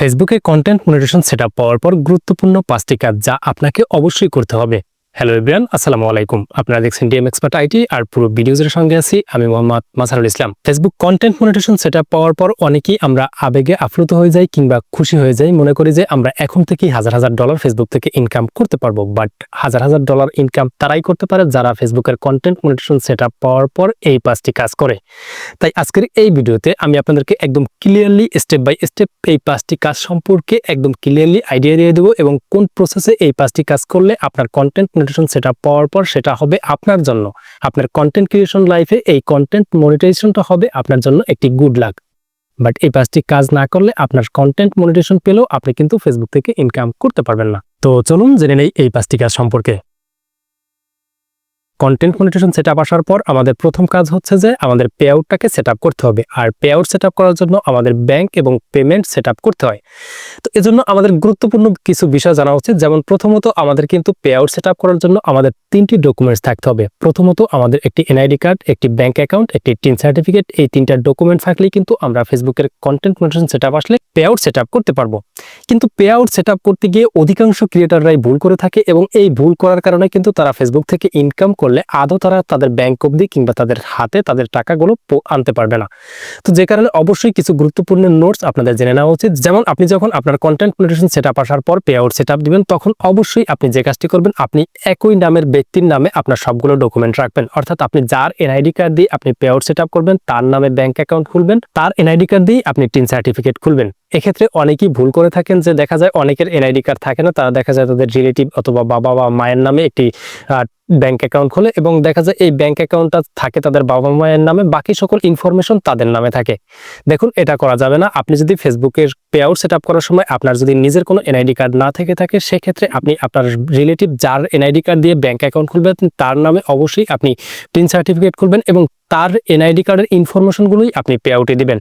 ফেসবুকে content monetization setup পাওয়ার পর গুরুত্বপূর্ণ 5টি কাজ যা আপনাকে অবশ্যই করতে হবে। হ্যালো এভরিওয়ান, আসসালামু আলাইকুম। আপনারা দেখছেন ডিএম এক্সপার্ট আইটি আর পুরো ভিডিওজের সঙ্গে আছি আমি মোহাম্মদ মাসারুল ইসলাম। ফেসবুক কন্টেন্ট মনিটাইজেশন সেটআপ পাওয়ার পর অনেকেই আমরা আবেগে আপ্লুত হয়ে যাই কিংবা খুশি হয়ে যাই, মনে করি যে আমরা এখন থেকেই হাজার হাজার ডলার ফেসবুক থেকে ইনকাম করতে পারবো। বাট হাজার হাজার ডলার ইনকাম তারাই করতে পারে যারা ফেসবুকের কন্টেন্ট মনিটাইজেশন সেটআপ পাওয়ার পর এই 5টি কাজ করে। তাই আজকের এই ভিডিওতে আমি আপনাদেরকে একদম ক্লিয়ারলি স্টেপ বাই স্টেপ এই 5টি কাজ সম্পর্কে একদম ক্লিয়ারলি আইডিয়া দিয়ে দেবো এবং কোন প্রসেসে এই 5টি কাজ করলে আপনার কন্টেন্ট মনিটাইজেশন সেটআপ পাওয়ার পর সেটা হবে আপনার জন্য, আপনার কন্টেন্ট ক্রিয়েশন লাইফে এই কন্টেন্ট মনিটাইজেশনটা হবে আপনার জন্য একটি গুড লাক। বাট এই 5টি কাজ না করলে আপনার কন্টেন্ট মনিটাইজেশন পেলেও আপনি কিন্তু ফেসবুক থেকে ইনকাম করতে পারবেন না। তো চলুন জেনে নেই এই 5টি কাজ সম্পর্কে। কন্টেন্ট মনিটাইজেশন সেটআপ আসার পর আমাদের প্রথম কাজ হচ্ছে যে আমাদের পে আউটটাকে সেটআপ করতে হবে। আর পে আউট সেটআপ করার জন্য আমাদের ব্যাংক এবং পেমেন্ট সেটআপ করতে হয়। তো এজন্য আমাদের গুরুত্বপূর্ণ কিছু বিষয় জানা উচিত। যেমন প্রথমত আমাদের কিন্তু পে আউট সেটআপ করার জন্য আমাদের 3টি ডকুমেন্টস থাকতে হবে। প্রথমত আমাদের একটি এনআইডি কার্ড, একটি ব্যাংক অ্যাকাউন্ট, একটি টিন সার্টিফিকেট। এই 3টা ডকুমেন্ট থাকলেই কিন্তু আমরা ফেসবুকের কন্টেন্ট মনিটাইজেশন সেটআপ আসলে পে আউট সেটআপ করতে পারবো। কিন্তু পে আউট সেটআপ করতে গিয়ে অধিকাংশ ক্রিয়েটররাই ভুল করে থাকে এবং এই ভুল করার কারণে কিন্তু তারা ফেসবুক থেকে ইনকাম করলে আদৌ তারা তাদের ব্যাংক অবধি কিংবা তাদের হাতে তাদের টাকাগুলো আনতে পারবে না। তো যে কারণে অবশ্যই কিছু গুরুত্বপূর্ণ নোটস আপনাদের জেনে নেওয়া উচিত। যেমন আপনি যখন আপনার কন্টেন্ট মনিটাইজেশন সেটআপ আসার পর পে আউট সেটআপ দিবেন, তখন অবশ্যই আপনি যে কাজটি করবেন, আপনি একই নামের ব্যক্তির নামে আপনার সবগুলো ডকুমেন্ট রাখবেন। অর্থাৎ আপনি যার এনআইডি কার্ড দিয়ে আপনি পে আউট সেটআপ করবেন তার নামে ব্যাংক অ্যাকাউন্ট খুলবেন, তার এনআইডি কার্ড দিয়ে আপনি টিন সার্টিফিকেট খুলবেন। এক্ষেত্রে অনেকেই ভুল করে থাকেন যে দেখা যায় অনেকের এনআইডি কার্ড থাকে না, তারা দেখা যায় তাদের রিলেটিভ অথবা বাবা বা মায়ের নামে একটি ব্যাংক অ্যাকাউন্ট খোলে এবং দেখা যায় এই ব্যাংক অ্যাকাউন্টটা থাকে তাদের বাবা মায়ের নামে, বাকি সকল ইনফরমেশন তাদের নামে থাকে। দেখুন, এটা করা যাবে না। আপনি যদি ফেসবুকের পে আউট সেটআপ করার সময় আপনার যদি নিজের কোনো এনআইডি কার্ড না থেকে থাকে, সেক্ষেত্রে আপনি আপনার রিলেটিভ যার এনআইডি কার্ড দিয়ে ব্যাংক অ্যাকাউন্ট খুলবেন তার নামে অবশ্যই আপনি টিন সার্টিফিকেট খুলবেন এবং তার এনআইডি কার্ডের ইনফরমেশনগুলোই আপনি পে আউটে দিবেন।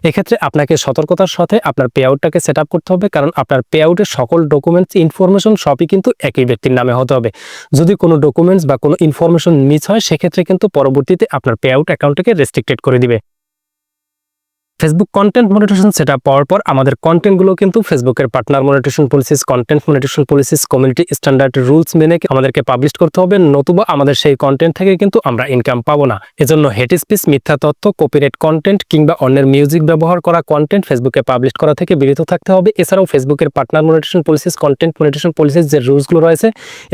এক্ষেত্রে আপনাকে সতর্কতার সাথে আপনার পে আউটটাকে সেট আপ করতে হবে, কারণ আপনার পে আউটের সকল ডকুমেন্টস ইনফরমেশন সবই কিন্তু একই ব্যক্তির নামে হতে হবে। যদি কোনো ডকুমেন্টস বা কোনো ইনফরমেশন মিস হয়, সেক্ষেত্রে কিন্তু পরবর্তীতে আপনার পে আউট অ্যাকাউন্টটাকে রেস্ট্রিক্টেড করে দিবে। ফেসবুক কন্টেন্ট মনিটাইজেশন সেটআপ পাওয়ার পর আমাদের কন্টেন্টগুলো কিন্তু ফেসবুকের partner monetization policies, content monetization policies, community standard rules মেনে আমাদেরকে পাবলিশ করতে হবে, নতুবা আমাদের সেই কন্টেন্ট থেকে কিন্তু আমরা ইনকাম পাবো না। এজন্য হেট স্পিচ, মিথ্যা তথ্য, কপিরাইট কন্টেন্ট কিংবা অন্যের মিউজিক ব্যবহার করা কন্টেন্ট ফেসবুকে পাবলিশ করা থেকে বিরত থাকতে হবে। এছাড়াও ফেসবুকের partner monetization policies, content monetization policies যে রুলসগুলো রয়েছে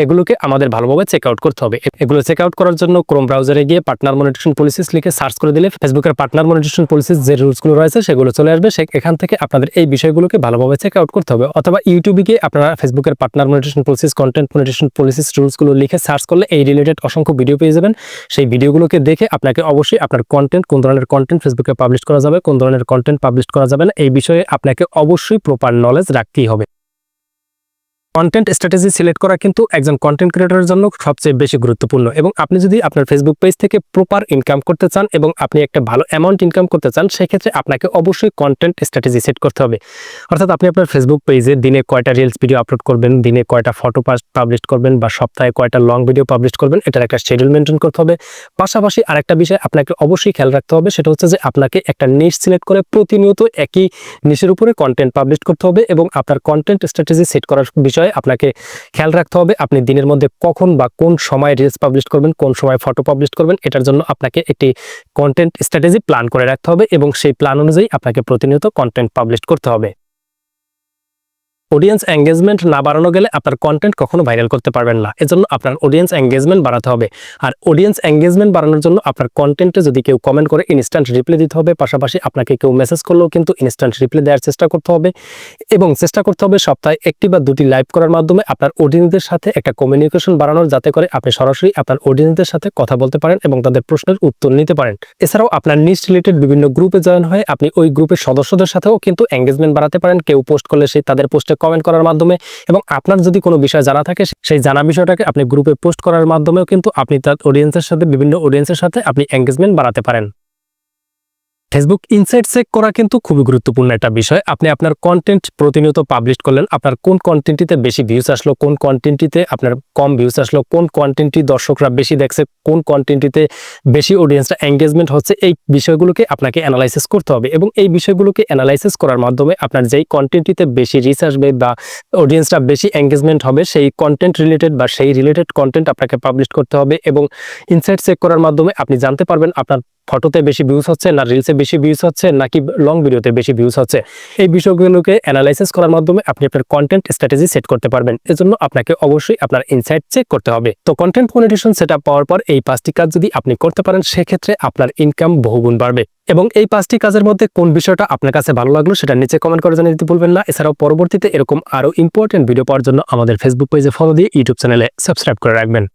এগুলোকে আমাদের ভালোভাবে চেক আউট করতে হবে। এগুলো চেক আউট করার জন্য ক্রোম ব্রাউজারে গিয়ে পার্টনার মনিটাইজেশন পলিসিস লিখে সার্চ করে দিলে ফেসবুকের পার্টনার মনিটাইজেশন পলিসিস যে রুলসগুলো রয়েছে সেগুলো চলে আসবে। এখান থেকে আপনাদের এই বিষয়গুলোকে ভালোভাবে চেক আউট করতে হবে। অথবা ইউটিউবে গিয়ে আপনারা ফেসবুকের partner monetization policies, content monetization policies রুলসগুলো লিখে সার্চ করলে এই রিলেটেড অসংখ্য ভিডিও পেয়ে যাবেন। সেই ভিডিওগুলোকে দেখে আপনাকে অবশ্যই আপনার কন্টেন্ট, কোন ধরনের কন্টেন্ট ফেসবুকে পাবলিশ করা যাবে, কোন ধরনের কন্টেন্ট পাবলিশ করা যাবে না, এই বিষয়ে আপনাকে অবশ্যই প্রপার নলেজ রাখতেই হবে। কন্টেন্ট স্ট্র্যাটেজি সিলেক্ট করা কিন্তু একজন কন্টেন্ট ক্রিয়েটরের জন্য সবচেয়ে বেশি গুরুত্বপূর্ণ এবং আপনি যদি আপনার ফেসবুক পেজ থেকে প্রপার ইনকাম করতে চান এবং আপনি একটা ভালো অ্যামাউন্ট ইনকাম করতে চান, সেক্ষেত্রে আপনাকে অবশ্যই কন্টেন্ট স্ট্র্যাটেজি সেট করতে হবে। অর্থাৎ আপনি আপনার ফেসবুক পেজে দিনে কয়টা রিলস ভিডিও আপলোড করবেন, দিনে কয়টা ফটো পাবলিশ করবেন বা সপ্তাহে কয়টা লং ভিডিও পাবলিশ করবেন, এটার একটা শিডিউল মেনটেন করতে হবে। পাশাপাশি আরেকটা বিষয় আপনাকে অবশ্যই খেয়াল রাখতে হবে, সেটা হচ্ছে যে আপনাকে একটা নিশ সিলেক্ট করে প্রতিনিয়ত একই নিশের উপরে কন্টেন্ট পাবলিশ করতে হবে এবং আপনার কন্টেন্ট স্ট্র্যাটেজি সেট করার বিষয়ে আপনাকে খেয়াল রাখতে হবে আপনি দিনের মধ্যে কখন বা কোন সময় রিলস পাবলিশ করবেন, কোন সময় ফটো পাবলিশ করবেন। এটার জন্য আপনাকে একটি কন্টেন্ট স্ট্র্যাটেজি প্ল্যান করে রাখতে হবে এবং সেই প্ল্যান অনুযায়ী আপনাকে প্রতিনিয়ত কন্টেন্ট পাবলিশ করতে হবে। অডিয়েন্স এঙ্গেজমেন্ট না বাড়ানো গেলে আপনার কন্টেন্ট কখনো ভাইরাল করতে পারবেন না। এজন্য আপনার অডিয়েন্স এঙ্গেজমেন্ট বাড়াতে হবে। আর অডিয়েন্স এঙ্গেজমেন্ট বাড়ানোর জন্য আপনার কন্টেন্টে যদি কেউ কমেন্ট করে ইনস্ট্যান্ট রিপ্লাই দিতে হবে, পাশাপাশি আপনাকে কেউ মেসেজ করলেও কিন্তু ইনস্ট্যান্ট রিপ্লাই দেওয়ার চেষ্টা করতে হবে এবং চেষ্টা করতে হবে সপ্তাহে 1টি বা 2টি লাইভ করার মাধ্যমে আপনার অডিয়েন্সদের সাথে একটা কমিউনিকেশন বাড়ানোর, যাতে করে আপনি সরাসরি আপনার অডিয়েন্সদের সাথে কথা বলতে পারেন এবং তাদের প্রশ্নের উত্তর নিতে পারেন। এছাড়াও আপনার নিশ রিলেটেড বিভিন্ন গ্রুপে জয়েন হয়ে আপনি ওই গ্রুপের সদস্যদের সাথেও কিন্তু এঙ্গেজমেন্ট বাড়াতে পারেন। কেউ পোস্ট করলে সেই তাদের পোস্টে কমেন্ট করার মাধ্যমে এবং আপনার যদি কোনো বিষয় জানা থাকে সেই জানা বিষয়টাকে আপনি গ্রুপে পোস্ট করার মাধ্যমেও কিন্তু আপনি তার অডিয়েন্সের সাথে, বিভিন্ন অডিয়েন্সের সাথে আপনি এঙ্গেজমেন্ট বাড়াতে পারেন। ফেসবুক ইনসাইট চেক করা কিন্তু খুবই গুরুত্বপূর্ণ একটা বিষয়। আপনি আপনার কন্টেন্ট প্রতিনিয়ত পাবলিশ করলেন, আপনার কোন কন্টেন্টটিতে বেশি ভিউজ আসলো, কোন কন্টেন্টটিতে আপনার কম ভিউজ আসলো, কোন কন্টেন্টটি দর্শকরা বেশি দেখছে, কোন কন্টেন্টটিতে বেশি অডিয়েন্সটা এঙ্গেজমেন্ট হচ্ছে, এই বিষয়গুলোকে আপনাকে অ্যানালাইসিস করতে হবে এবং এই বিষয়গুলোকে অ্যানালাইসিস করার মাধ্যমে আপনার যেই কন্টেন্টটিতে বেশি রিচ আসবে বা অডিয়েন্সটা বেশি এঙ্গেজমেন্ট হবে সেই কন্টেন্ট রিলেটেড বা সেই রিলেটেড কন্টেন্ট আপনাকে পাবলিশ করতে হবে এবং ইনসাইট চেক করার মাধ্যমে আপনি জানতে পারবেন আপনার ফটোতে বেশি ভিউজ হচ্ছে না রিলসে বেশি ভিউজ হচ্ছে নাকি লং ভিডিওতে বেশি ভিউজ হচ্ছে। এই বিষয়গুলোকে অ্যানালাইসিস করার মাধ্যমে আপনি আপনার কন্টেন্ট স্ট্র্যাটেজি সেট করতে পারবেন। এজন্য আপনাকে অবশ্যই আপনার ইনসাইট চেক করতে হবে। তো কন্টেন্ট মনিটাইজেশন সেটআপ পাওয়ার পর এই 5টি কাজ যদি আপনি করতে পারেন সেক্ষেত্রে আপনার ইনকাম বহুগুণ বাড়বে। এবং এই 5টি কাজের মধ্যে কোন বিষয়টা আপনার কাছে ভালো লাগলো সেটা নিচে কমেন্ট করে জানিয়ে দিতে ভুলবেন না। এছাড়াও পরবর্তীতে এরকম আরো ইম্পর্টেন্ট ভিডিও পাওয়ার জন্য আমাদের ফেসবুক পেজে ফলো দিয়ে ইউটিউব চ্যানেলে সাবস্ক্রাইব করে রাখবেন।